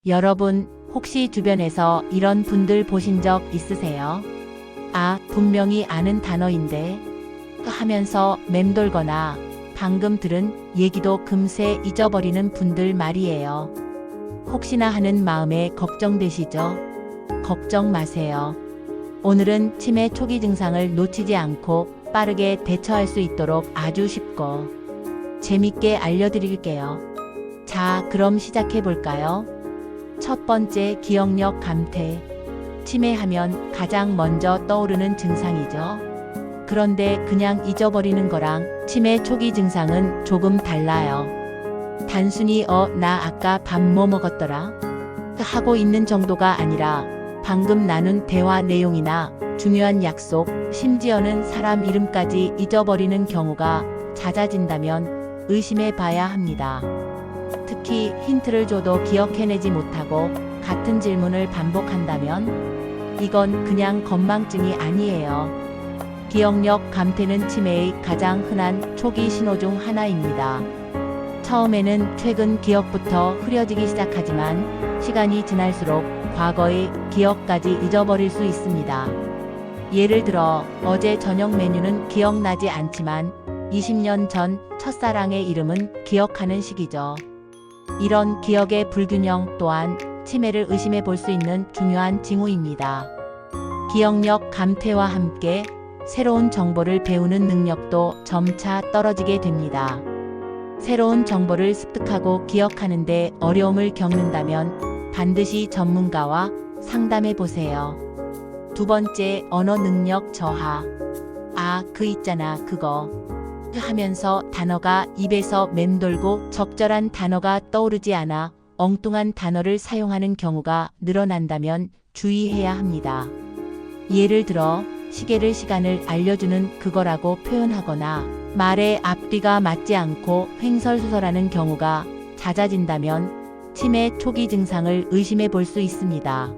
여러분, 혹시 주변에서 이런 분들 보신 적 있으세요? 아, 분명히 아는 단어인데 하면서 맴돌거나 방금 들은 얘기도 금세 잊어버리는 분들 말이에요. 혹시나 하는 마음에 걱정되시죠? 걱정 마세요. 오늘은 치매 초기 증상을 놓치지 않고 빠르게 대처할 수 있도록 아주 쉽고 재밌게 알려드릴게요. 자, 그럼 시작해 볼까요? 첫 번째, 기억력 감퇴. 치매하면 가장 먼저 떠오르는 증상이죠. 그런데 그냥 잊어버리는 거랑 치매 초기 증상은 조금 달라요. 단순히 나 아까 밥 뭐 먹었더라? 하고 있는 정도가 아니라 방금 나눈 대화 내용이나 중요한 약속, 심지어는 사람 이름까지 잊어버리는 경우가 잦아진다면 의심해 봐야 합니다. 특히 힌트를 줘도 기억해내지 못하고 같은 질문을 반복한다면 이건 그냥 건망증이 아니에요. 기억력 감퇴는 치매의 가장 흔한 초기 신호 중 하나입니다. 처음에는 최근 기억부터 흐려지기 시작하지만 시간이 지날수록 과거의 기억까지 잊어버릴 수 있습니다. 예를 들어 어제 저녁 메뉴는 기억나지 않지만 20년 전 첫사랑의 이름은 기억하는 시기죠. 이런 기억의 불균형 또한 치매를 의심해 볼 수 있는 중요한 징후입니다. 기억력 감퇴와 함께 새로운 정보를 배우는 능력도 점차 떨어지게 됩니다. 새로운 정보를 습득하고 기억하는데 어려움을 겪는다면 반드시 전문가와 상담해 보세요. 두 번째, 언어 능력 저하. 아, 그 있잖아, 그거. 하면서 단어가 입에서 맴돌고 적절한 단어가 떠오르지 않아 엉뚱한 단어를 사용하는 경우가 늘어난다면 주의해야 합니다. 예를 들어 시계를 시간을 알려주는 그거라고 표현하거나 말의 앞뒤가 맞지 않고 횡설수설하는 경우가 잦아진다면 치매 초기 증상을 의심해 볼 수 있습니다.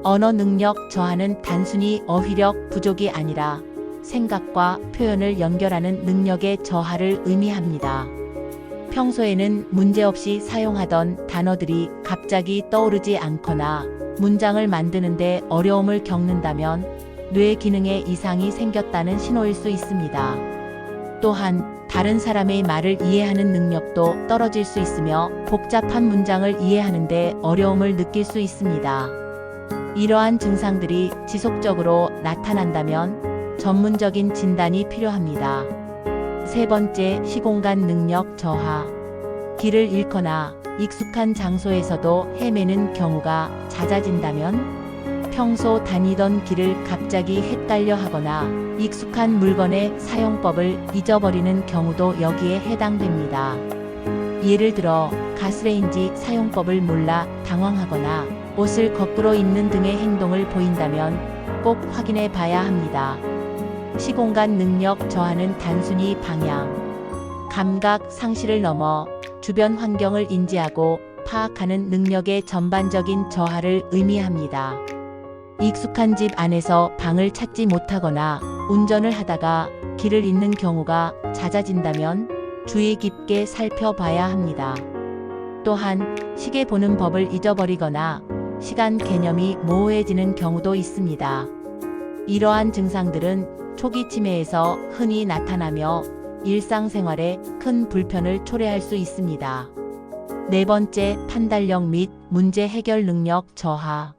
언어 능력 저하는 단순히 어휘력 부족이 아니라 생각과 표현을 연결하는 능력의 저하를 의미합니다. 평소에는 문제없이 사용하던 단어들이 갑자기 떠오르지 않거나 문장을 만드는데 어려움을 겪는다면 뇌 기능에 이상이 생겼다는 신호일 수 있습니다. 또한 다른 사람의 말을 이해하는 능력도 떨어질 수 있으며 복잡한 문장을 이해하는데 어려움을 느낄 수 있습니다. 이러한 증상들이 지속적으로 나타난다면 전문적인 진단이 필요합니다. 세 번째, 시공간 능력 저하. 길을 잃거나 익숙한 장소에서도 헤매는 경우가 잦아진다면 평소 다니던 길을 갑자기 헷갈려 하거나 익숙한 물건의 사용법을 잊어버리는 경우도 여기에 해당됩니다. 예를 들어 가스레인지 사용법을 몰라 당황하거나 옷을 거꾸로 입는 등의 행동을 보인다면 꼭 확인해 봐야 합니다. 시공간 능력 저하는 단순히 방향, 감각 상실을 넘어 주변 환경을 인지하고 파악하는 능력의 전반적인 저하를 의미합니다. 익숙한 집 안에서 방을 찾지 못하거나 운전을 하다가 길을 잃는 경우가 잦아진다면 주의 깊게 살펴봐야 합니다. 또한 시계 보는 법을 잊어버리거나 시간 개념이 모호해지는 경우도 있습니다. 이러한 증상들은 초기 치매에서 흔히 나타나며 일상생활에 큰 불편을 초래할 수 있습니다. 네 번째, 판단력 및 문제 해결 능력 저하.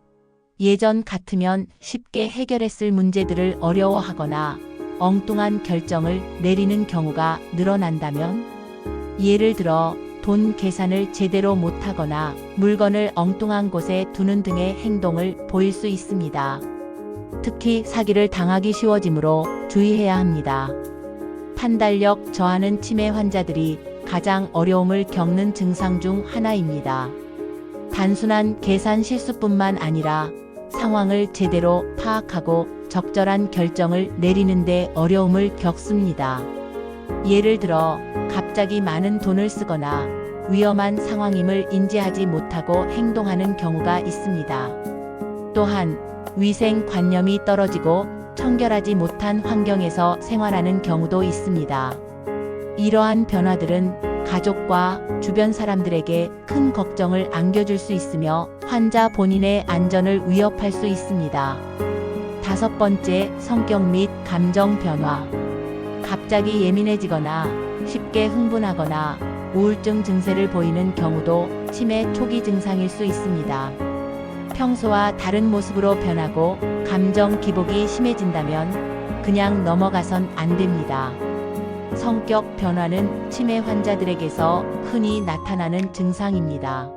예전 같으면 쉽게 해결했을 문제들을 어려워하거나 엉뚱한 결정을 내리는 경우가 늘어난다면 예를 들어 돈 계산을 제대로 못하거나 물건을 엉뚱한 곳에 두는 등의 행동을 보일 수 있습니다. 특히 사기를 당하기 쉬워지므로 주의해야 합니다. 판단력 저하는 치매 환자들이 가장 어려움을 겪는 증상 중 하나입니다. 단순한 계산 실수뿐만 아니라 상황을 제대로 파악하고 적절한 결정을 내리는데 어려움을 겪습니다. 예를 들어 갑자기 많은 돈을 쓰거나 위험한 상황임을 인지하지 못하고 행동하는 경우가 있습니다. 또한 위생관념이 떨어지고 청결하지 못한 환경에서 생활하는 경우도 있습니다. 이러한 변화들은 가족과 주변 사람들에게 큰 걱정을 안겨줄 수 있으며 환자 본인의 안전을 위협할 수 있습니다. 5번째, 성격 및 감정 변화. 갑자기 예민해지거나 쉽게 흥분하거나 우울증 증세를 보이는 경우도 치매 초기 증상일 수 있습니다. 평소와 다른 모습으로 변하고 감정 기복이 심해진다면 그냥 넘어가선 안 됩니다. 성격 변화는 치매 환자들에게서 흔히 나타나는 증상입니다.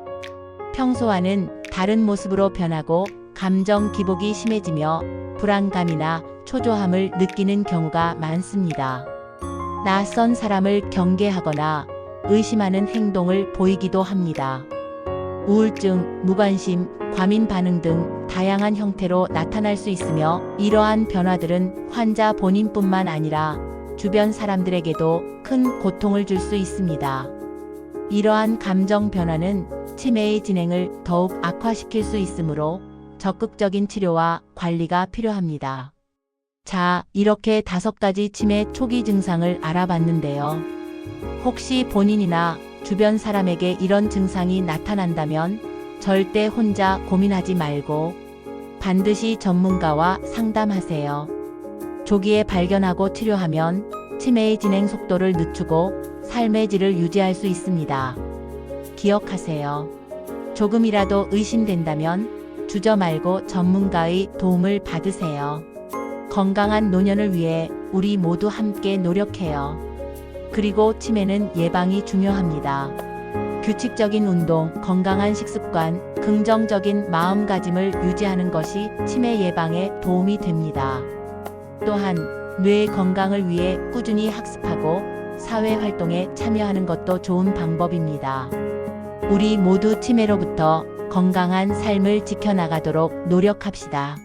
평소와는 다른 모습으로 변하고 감정 기복이 심해지며 불안감이나 초조함을 느끼는 경우가 많습니다. 낯선 사람을 경계하거나 의심하는 행동을 보이기도 합니다. 우울증, 무관심, 과민 반응 등 다양한 형태로 나타날 수 있으며 이러한 변화들은 환자 본인뿐만 아니라 주변 사람들에게도 큰 고통을 줄 수 있습니다. 이러한 감정 변화는 치매의 진행을 더욱 악화시킬 수 있으므로 적극적인 치료와 관리가 필요합니다. 자, 이렇게 5가지 치매 초기 증상을 알아봤는데요. 혹시 본인이나 주변 사람에게 이런 증상이 나타난다면 절대 혼자 고민하지 말고 반드시 전문가와 상담하세요. 조기에 발견하고 치료하면 치매의 진행 속도를 늦추고 삶의 질을 유지할 수 있습니다. 기억하세요. 조금이라도 의심된다면 주저 말고 전문가의 도움을 받으세요. 건강한 노년을 위해 우리 모두 함께 노력해요. 그리고 치매는 예방이 중요합니다. 규칙적인 운동, 건강한 식습관, 긍정적인 마음가짐을 유지하는 것이 치매 예방에 도움이 됩니다. 또한 뇌 건강을 위해 꾸준히 학습하고 사회 활동에 참여하는 것도 좋은 방법입니다. 우리 모두 치매로부터 건강한 삶을 지켜나가도록 노력합시다.